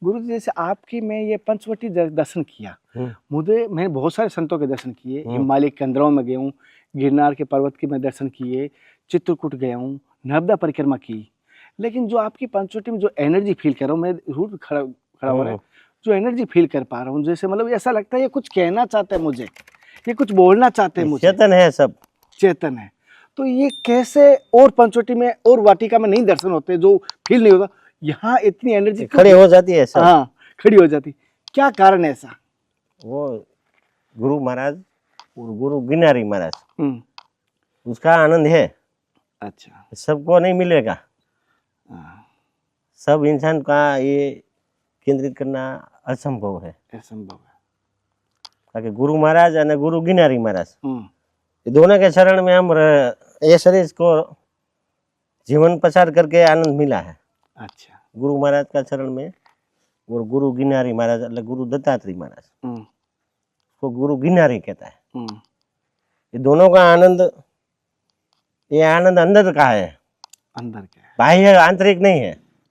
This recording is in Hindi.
गुरु जी जैसे आपकी मैं ये पंचवटी दर्शन किया, मैंने बहुत सारे संतों के दर्शन किए, हिमालय के अंदरों में गया हूँ, गिरनार के पर्वत के मैं दर्शन किए, चित्रकूट गया हूँ, नर्मदा परिक्रमा की, लेकिन जो आपकी पंचवटी में जो एनर्जी फील कर रहा हूँ मैं, रूट खड़ा हो रहा है, जो एनर्जी फील कर पा रहा हूँ, जैसे मतलब ऐसा लगता है ये कुछ कहना चाहते हैं मुझे, ये कुछ बोलना चाहते हैं मुझे, चेतन है, सब चेतन है। तो ये कैसे और पंचवटी में और वाटिका में नहीं दर्शन होते, जो फील नहीं होता, यहाँ इतनी एनर्जी खड़ी हो जाती है सब। हाँ, खड़ी हो जाती, क्या कारण है ऐसा? वो गुरु महाराज और गुरु गिरनारी महाराज, उसका आनंद है। अच्छा, सबको नहीं मिलेगा, सब इंसान का ये केंद्रित करना असंभव है, असंभव है। ताकि गुरु महाराज और गुरु गिरनारी महाराज ये दोनों के शरण में हम ये शरीर को जीवन प्रचार करके आनंद मिला है। अच्छा, गुरु महाराज का शरण में, और गुरु गिरनारी महाराज मतलब गुरु दत्तात्रेय महाराज को गुरु गिरनारी कहता है। ये दोनों का आनंद, ये आनंद अंदर का है, अंदर का है, बाह्य आंतरिक नहीं है।